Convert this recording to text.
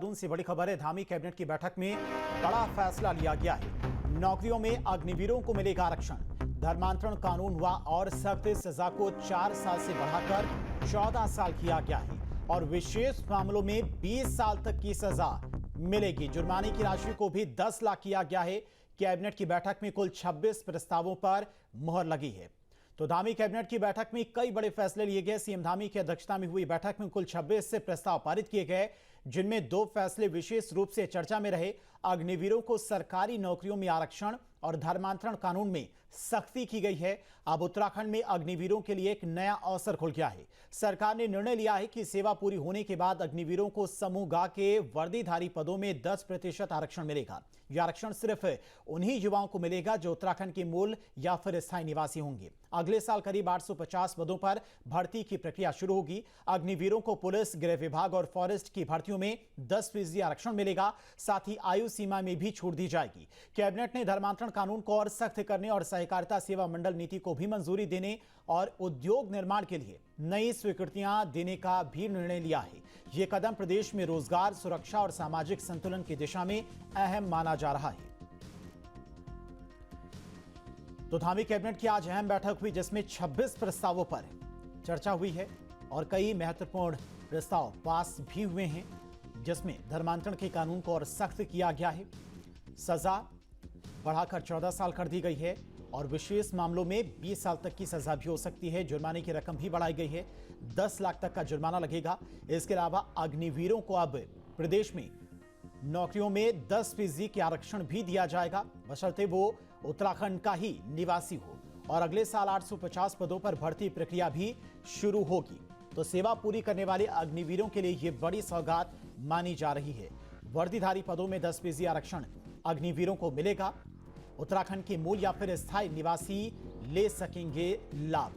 देहरादून से बड़ी खबर है। धामी कैबिनेट की बैठक में बड़ा फैसला लिया गया है। नौकरियों में अग्निवीरों को मिलेगा आरक्षण। धर्मांतरण कानून हुआ और सख्त सजा को 4 साल से बढ़ाकर 14 साल किया गया है और विशेष मामलों में 20 साल तक की सजा मिलेगी। जुर्माने की राशि को भी 10 लाख किया गया है। कैबिनेट की बैठक में कुल 26 प्रस्तावों पर मुहर लगी है। तो धामी कैबिनेट की बैठक में कई बड़े फैसले लिए गए। सीएम धामी की अध्यक्षता में हुई बैठक में कुल 26 से प्रस्ताव पारित किए गए, जिनमें 2 फैसले विशेष रूप से चर्चा में रहे। अग्निवीरों को सरकारी नौकरियों में आरक्षण और धर्मांतरण कानून में सख्ती की गई है। अब उत्तराखंड में अग्निवीरों के लिए एक नया अवसर खुल गया है। सरकार ने निर्णय लिया है कि सेवा पूरी होने के बाद अग्निवीरों को समूह गा के वर्दीधारी पदों में 10% आरक्षण मिलेगा। यह आरक्षण सिर्फ उन्हीं युवाओं को मिलेगा जो उत्तराखंड के मूल या फिर स्थायी निवासी होंगे। अगले साल करीब 850 पदों पर भर्ती की प्रक्रिया शुरू होगी। अग्निवीरों को पुलिस, गृह विभाग और फॉरेस्ट की भर्तियों में 10% आरक्षण मिलेगा। साथ ही आयु सीमा में भी छूट दी जाएगी। कैबिनेट ने धर्मांतरण कानून को और सख्त करने और सहकारिता सेवा मंडल नीति को भी मंजूरी देने और उद्योग निर्माण के लिए नई स्वीकृतियां देने का भी निर्णय लिया है। यह कदम प्रदेश में रोजगार, सुरक्षा और सामाजिक संतुलन की दिशा में अहम माना जा रहा है। तो धामी कैबिनेट की आज अहम बैठक हुई, जिसमें 26 प्रस्तावों पर चर्चा हुई है और कई महत्वपूर्ण प्रस्ताव पास भी हुए हैं, जिसमें धर्मांतरण के कानून को और सख्त किया गया है। सजा बढ़ाकर 14 साल कर दी गई है और विशेष मामलों में 20 साल तक की सजा भी हो सकती है। जुर्माने की रकम भी बढ़ाई गई है, 10 लाख तक का जुर्माना लगेगा। इसके अलावा अग्निवीरों को अब प्रदेश में नौकरियों में 10% के आरक्षण भी दिया जाएगा, बशर्ते वो उत्तराखंड का ही निवासी हो। और अगले साल 850 पदों पर भर्ती प्रक्रिया भी शुरू होगी। तो सेवा पूरी करने वाले अग्निवीरों के लिए यह बड़ी सौगात मानी जा रही है। वर्दीधारी पदों में 10% आरक्षण अग्निवीरों को मिलेगा। उत्तराखंड के मूल या फिर स्थायी निवासी ले सकेंगे लाभ।